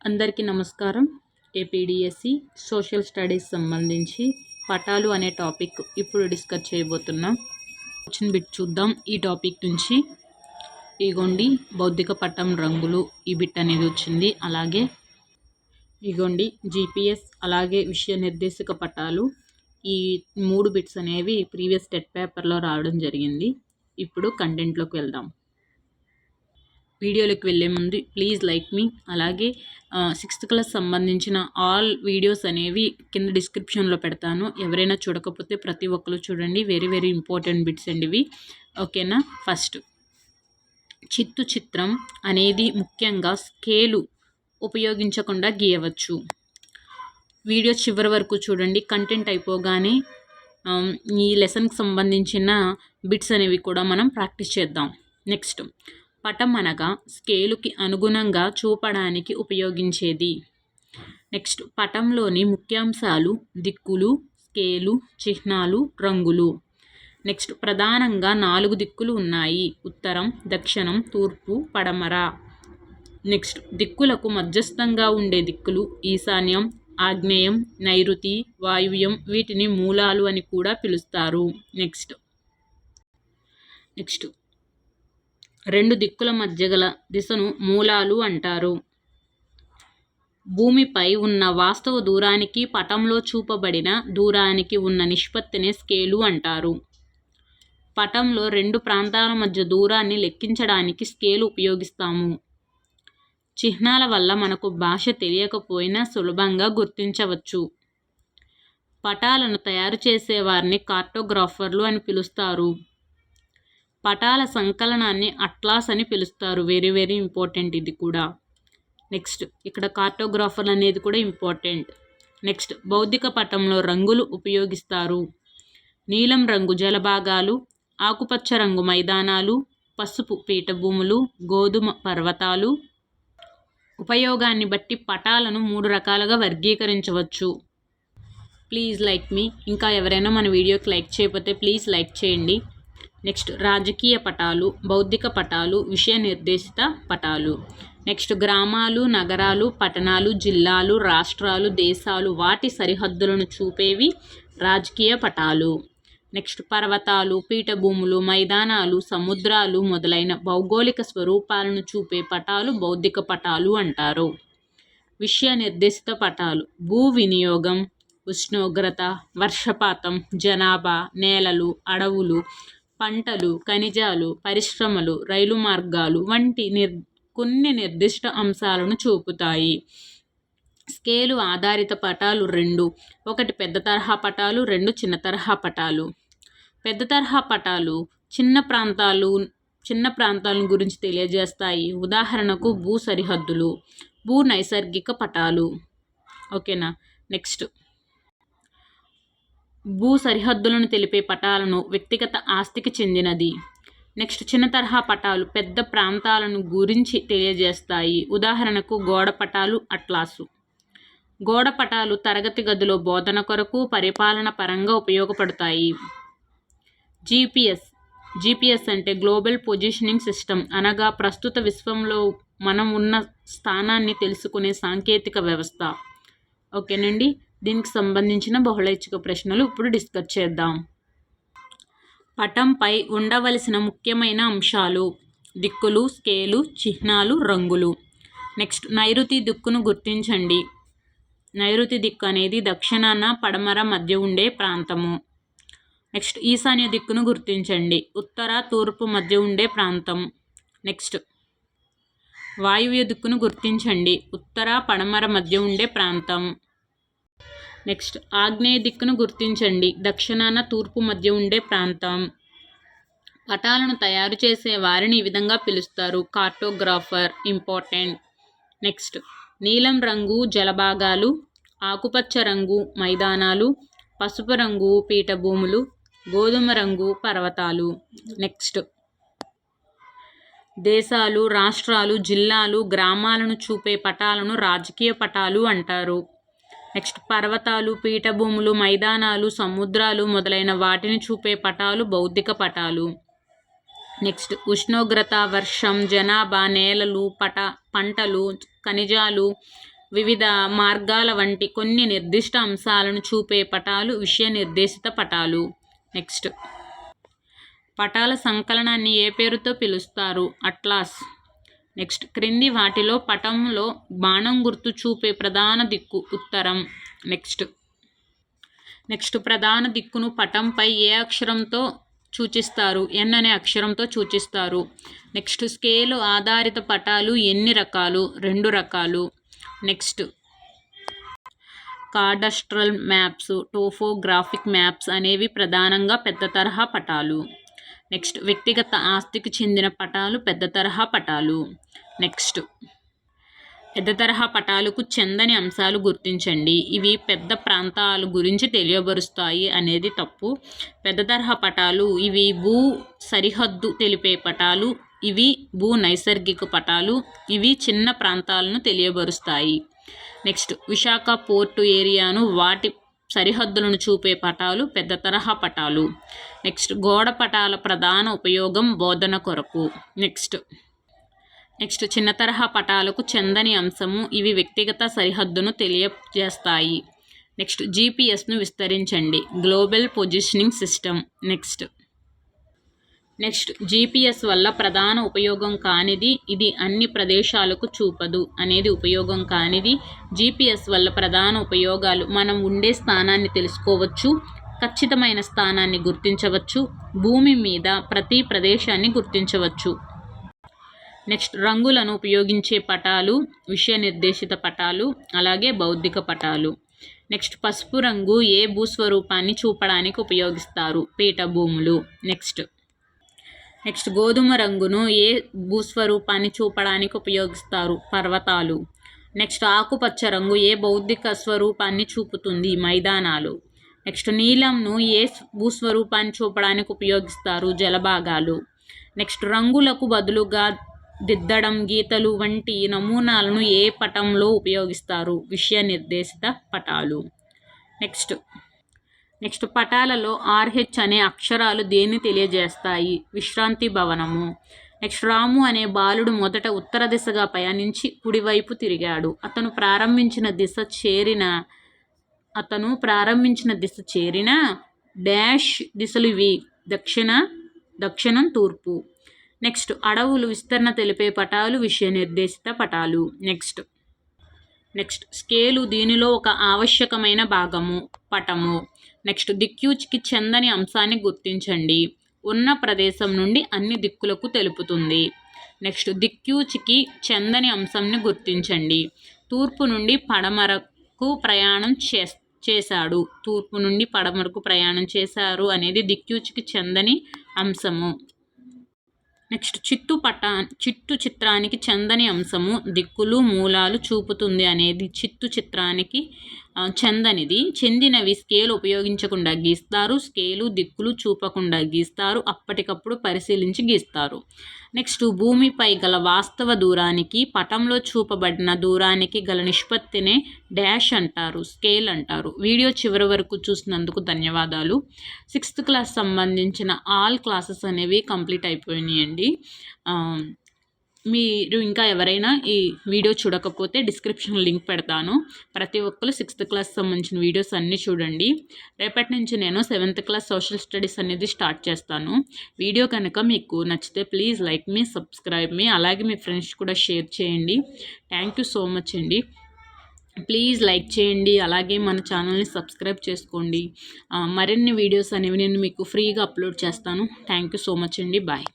అందరికీ నమస్కారం. APDSC social studies సంబంధించి పటాలు అనే టాపిక్ ఇప్పుడు డిస్కస్ చేయబోతున్నాం. వచ్చిన బిట్ చూద్దాం. ఈ టాపిక్ నుంచి ఇగోండి భౌతిక పటం రంగులు ఈ బిట్ అనేది వచ్చింది. అలాగే ఇగోండి జీపీఎస్ అలాగే విషయ నిర్దేశక పటాలు ఈ 3 బిట్స్ అనేవి ప్రీవియస్ టెట్ పేపర్లో రావడం జరిగింది. ఇప్పుడు కంటెంట్లోకి వెళ్దాం. వీడియోలోకి వెళ్ళే ముందు ప్లీజ్ లైక్ మీ. అలాగే 6th క్లాస్ సంబంధించిన ఆల్ వీడియోస్ అనేవి కింద డిస్క్రిప్షన్లో పెడతాను. ఎవరైనా చూడకపోతే ప్రతి ఒక్కరు చూడండి. వెరీ ఇంపార్టెంట్ బిట్స్ అండి ఇవి. ఓకేనా. ఫస్ట్ చిత్తు చిత్రం అనేది ముఖ్యంగా స్కేలు ఉపయోగించకుండా గీయవచ్చు. వీడియో చివరి వరకు చూడండి. కంటెంట్ అయిపోగానే ఈ లెసన్కి సంబంధించిన బిట్స్ అనేవి కూడా మనం ప్రాక్టీస్ చేద్దాం. నెక్స్ట్ పటం అనగా స్కేలుకి అనుగుణంగా చూపడానికి ఉపయోగించేది. నెక్స్ట్ పటంలోని ముఖ్యాంశాలు దిక్కులు, స్కేలు, చిహ్నాలు, రంగులు. నెక్స్ట్ ప్రధానంగా 4 దిక్కులు ఉన్నాయి: ఉత్తరం, దక్షిణం, తూర్పు, పడమర. నెక్స్ట్ దిక్కులకు మధ్యస్థంగా ఉండే దిక్కులు ఈశాన్యం, ఆగ్నేయం, నైరుతి, వాయువ్యం. వీటిని మూలాలు అని కూడా పిలుస్తారు. నెక్స్ట్ 2 దిక్కుల మధ్య గల దిశను మూలాలు అంటారు. భూమిపై ఉన్న వాస్తవ దూరానికి పటంలో చూపబడిన దూరానికి ఉన్న నిష్పత్తిని స్కేలు అంటారు. పటంలో 2 ప్రాంతాల మధ్య దూరాన్ని లెక్కించడానికి స్కేలు ఉపయోగిస్తాము. చిహ్నాల వల్ల మనకు భాష తెలియకపోయినా సులభంగా గుర్తించవచ్చు. పటాలను తయారు చేసేవారిని కార్టోగ్రాఫర్లు అని పిలుస్తారు. పటాల సంకలనాన్ని అట్లాస్ అని పిలుస్తారు. వెరీ ఇంపార్టెంట్ ఇది కూడా. నెక్స్ట్ ఇక్కడ కార్టోగ్రాఫర్ అనేది కూడా ఇంపార్టెంట్. నెక్స్ట్ భౌతిక పటంలో రంగులు ఉపయోగిస్తారు. నీలం రంగు జలభాగాలు, ఆకుపచ్చ రంగు మైదానాలు, పసుపు పీఠభూములు, గోధుమ పర్వతాలు. ఉపయోగాన్ని బట్టి పటాలను 3 రకాలుగా వర్గీకరించవచ్చు. ప్లీజ్ లైక్ మీ. ఇంకా ఎవరైనా మన వీడియోకి లైక్ చేయకపోతే ప్లీజ్ లైక్ చేయండి. నెక్స్ట్ రాజకీయ పటాలు, బౌద్ధిక పటాలు, విషయ నిర్దేశిత పటాలు. నెక్స్ట్ గ్రామాలు, నగరాలు, పట్టణాలు, జిల్లాలు, రాష్ట్రాలు, దేశాలు వాటి సరిహద్దులను చూపేవి రాజకీయ పటాలు. నెక్స్ట్ పర్వతాలు, పీఠభూములు, మైదానాలు, సముద్రాలు మొదలైన భౌగోళిక స్వరూపాలను చూపే పటాలు బౌద్ధిక పటాలు అంటారు. విషయ నిర్దేశిత పటాలు భూ వినియోగం, ఉష్ణోగ్రత, వర్షపాతం, జనాభా, నేలలు, అడవులు, పంటలు, ఖనిజాలు, పరిశ్రమలు, రైలు మార్గాలు వంటి కొన్ని నిర్దిష్ట అంశాలను చూపుతాయి. స్కేలు ఆధారిత పటాలు 2: ఒకటి పెద్ద తరహా పటాలు, 2 చిన్న తరహా పటాలు. పెద్ద తరహా పటాలు చిన్న ప్రాంతాలను గురించి తెలియజేస్తాయి. ఉదాహరణకు భూ సరిహద్దులు, భూ నైసర్గిక పటాలు. ఓకేనా. నెక్స్ట్ భూ సరిహద్దులను తెలిపే పటాలను వ్యక్తిగత ఆస్తికి చెందినది. నెక్స్ట్ చిన్న తరహా పటాలు పెద్ద ప్రాంతాలను గురించి తెలియజేస్తాయి. ఉదాహరణకు గోడ పటాలు, అట్లాసు. గోడ పటాలు తరగతి గదిలో బోధన కొరకు, పరిపాలన పరంగా ఉపయోగపడతాయి. జీపీఎస్ అంటే గ్లోబల్ పొజిషనింగ్ సిస్టమ్, అనగా ప్రస్తుత విశ్వంలో మనం ఉన్న స్థానాన్ని తెలుసుకునే సాంకేతిక వ్యవస్థ. ఓకేనండి. దీనికి సంబంధించిన బహుళైచ్ఛిక ప్రశ్నలు ఇప్పుడు డిస్కస్ చేద్దాం. పటంపై ఉండవలసిన ముఖ్యమైన అంశాలు: దిక్కులు, స్కేలు, చిహ్నాలు, రంగులు. నెక్స్ట్ నైరుతి దిక్కును గుర్తించండి. నైరుతి దిక్కు అనేది దక్షిణాన, పడమర మధ్య ఉండే ప్రాంతము. నెక్స్ట్ ఈశాన్య దిక్కును గుర్తించండి. ఉత్తర, తూర్పు మధ్య ఉండే ప్రాంతం. నెక్స్ట్ వాయువ్య దిక్కును గుర్తించండి. ఉత్తర, పడమర మధ్య ఉండే ప్రాంతం. నెక్స్ట్ ఆగ్నేయ దిక్కును గుర్తించండి. దక్షిణాన, తూర్పు మధ్య ఉండే ప్రాంతం. పటాలను తయారు చేసే వారిని ఈ విధంగా పిలుస్తారు: కార్టోగ్రాఫర్. ఇంపార్టెంట్. నెక్స్ట్ నీలం రంగు జలభాగాలు, ఆకుపచ్చ రంగు మైదానాలు, పసుపు రంగు పీఠభూములు, గోధుమ రంగు పర్వతాలు. నెక్స్ట్ దేశాలు, రాష్ట్రాలు, జిల్లాలు, గ్రామాలను చూపే పటాలను రాజకీయ పటాలు అంటారు. నెక్స్ట్ పర్వతాలు, పీఠభూములు, మైదానాలు, సముద్రాలు మొదలైన వాటిని చూపే పటాలు బౌద్ధిక పటాలు. నెక్స్ట్ ఉష్ణోగ్రత, వర్షం, జనాభా, నేలలు, పంటలు, ఖనిజాలు, వివిధ మార్గాల వంటి కొన్ని నిర్దిష్ట అంశాలను చూపే పటాలు విషయ నిర్దేశిత పటాలు. నెక్స్ట్, పటాల సంకలనాన్ని ఏ పేరుతో పిలుస్తారు? అట్లాస్. నెక్స్ట్, క్రింది వాటిలో పటంలో బాణం గుర్తు చూపే ప్రధాన దిక్కు ఉత్తరం. నెక్స్ట్, ప్రధాన దిక్కును పటంపై ఏ అక్షరంతో సూచిస్తారు? ఎన్ అనే అక్షరంతో సూచిస్తారు. నెక్స్ట్, స్కేలు ఆధారిత పటాలు ఎన్ని రకాలు? 2 రకాలు. నెక్స్ట్, కాడస్ట్రల్ మ్యాప్స్, టోపోగ్రాఫిక్ మ్యాప్స్ అనేవి ప్రధానంగా పెద్ద తరహా పటాలు. నెక్స్ట్, వ్యక్తిగత ఆస్తికి చెందిన పటాలు పెద్ద తరహా పటాలు. నెక్స్ట్, పెద్ద తరహా పటాలకు చెందని అంశాలు గుర్తించండి. ఇవి పెద్ద ప్రాంతాల గురించి తెలియబరుస్తాయి అనేది తప్పు. పెద్ద తరహా పటాలు ఇవి భూ సరిహద్దు తెలిపే పటాలు, ఇవి భూ నైసర్గిక పటాలు, ఇవి చిన్న ప్రాంతాలను తెలియబరుస్తాయి. నెక్స్ట్, విశాఖ పోర్టు ఏరియాను వాటి సరిహద్దులను చూపే పటాలు పెద్ద తరహా పటాలు. నెక్స్ట్, గోడ పటాల ప్రధాన ఉపయోగం బోధన కొరకు. నెక్స్ట్, చిన్న తరహా పటాలకు చెందని అంశము, ఇవి వ్యక్తిగత సరిహద్దును తెలియజేస్తాయి. నెక్స్ట్, జీపీఎస్ను విస్తరించండి. Global positioning system. Next, GPS వల్ల ప్రధాన ఉపయోగం కానిది, ఇది అన్ని ప్రదేశాలకు చూపదు అనేది ఉపయోగం కానిది. జీపీఎస్ వల్ల ప్రధాన ఉపయోగాలు: మనం ఉండే స్థానాన్ని తెలుసుకోవచ్చు, ఖచ్చితమైన స్థానాన్ని గుర్తించవచ్చు, భూమి మీద ప్రతి ప్రదేశాన్ని గుర్తించవచ్చు. నెక్స్ట్, రంగులను ఉపయోగించే పటాలు విషయ నిర్దేశిత పటాలు, అలాగే బౌద్ధిక పటాలు. నెక్స్ట్, పసుపు రంగు ఏ భూస్వరూపాన్ని చూపడానికి ఉపయోగిస్తారు? పీఠభూములు. నెక్స్ట్, గోధుమ రంగును ఏ భూస్వరూపాన్ని చూపడానికి ఉపయోగిస్తారు? పర్వతాలు. నెక్స్ట్, ఆకుపచ్చ రంగు ఏ బౌద్ధిక స్వరూపాన్ని చూపుతుంది? మైదానాలు. నెక్స్ట్, నీలంను ఏ భూస్వరూపాన్ని చూపడానికి ఉపయోగిస్తారు? జలభాగాలు. నెక్స్ట్, రంగులకు బదులుగా దిద్దడం, గీతలు వంటి నమూనాలను ఏ పటంలో ఉపయోగిస్తారు? విషయ నిర్దేశిత పటాలు. నెక్స్ట్, పటాలలో RH అనే అక్షరాలు దేన్ని తెలియజేస్తాయి? విశ్రాంతి భవనము. నెక్స్ట్, రాము అనే బాలుడు మొదట ఉత్తర దిశగా పయనించి కుడివైపు తిరిగాడు. అతను ప్రారంభించిన దిశ చేరిన డాష్ దిశలు ఇవి: దక్షిణం, తూర్పు. నెక్స్ట్, అడవులు విస్తరణ తెలిపే పటాలు విషయ నిర్దేశిత పటాలు. నెక్స్ట్, స్కేలు దీనిలో ఒక ఆవశ్యకమైన భాగము, పటము. నెక్స్ట్, దిక్సూచికి చెందని అంశాన్ని గుర్తించండి. ఉన్న ప్రదేశం నుండి అన్ని దిక్కులకు తెలుపుతుంది. నెక్స్ట్, దిక్సూచికి చెందని అంశంని గుర్తించండి. తూర్పు నుండి పడమరకు ప్రయాణం చేశాడు. తూర్పు నుండి పడమరకు ప్రయాణం చేశారు అనేది దిక్సూచికి చెందని అంశము. నెక్స్ట్, చిత్తు చిత్రానికి చెందని అంశము దిక్కులు, మూలాలు చూపుతుంది అనేది చిత్తు చిత్రానికి చెందనిది. చెందినవి స్కేలు ఉపయోగించకుండా గీస్తారు, స్కేలు దిక్కులు చూపకుండా గీస్తారు, అప్పటికప్పుడు పరిశీలించి గీస్తారు. నెక్స్ట్, భూమిపై గల వాస్తవ దూరానికి పటంలో చూపబడిన దూరానికి గల నిష్పత్తినే డాష్ అంటారు, స్కేల్ అంటారు. వీడియో చివరి వరకు చూసినందుకు ధన్యవాదాలు. 6th క్లాస్ సంబంధించిన ఆల్ క్లాసెస్ అనేవి కంప్లీట్ అయిపోయినాయండి. మీరు ఇంకా ఎవరైనా ఈ వీడియో చూడకపోతే డిస్క్రిప్షన్ లింక్ పెడతాను. ప్రతి ఒక్కరు 6th క్లాస్ సంబంధించిన వీడియోస్ అన్నీ చూడండి. రేపటి నుంచి నేను 7th క్లాస్ సోషల్ స్టడీస్ అనేది స్టార్ట్ చేస్తాను. వీడియో కనుక మీకు నచ్చితే ప్లీజ్ లైక్ మీ, సబ్స్క్రైబ్ మీ, అలాగే మీ ఫ్రెండ్స్ కూడా షేర్ చేయండి. థ్యాంక్ యూ సో మచ్ అండి. ప్లీజ్ లైక్ చేయండి, అలాగే మన ఛానల్ని సబ్స్క్రైబ్ చేసుకోండి. మరిన్ని వీడియోస్ అనేవి నేను మీకు ఫ్రీగా అప్లోడ్ చేస్తాను. థ్యాంక్ యూ సో మచ్ అండి. బాయ్.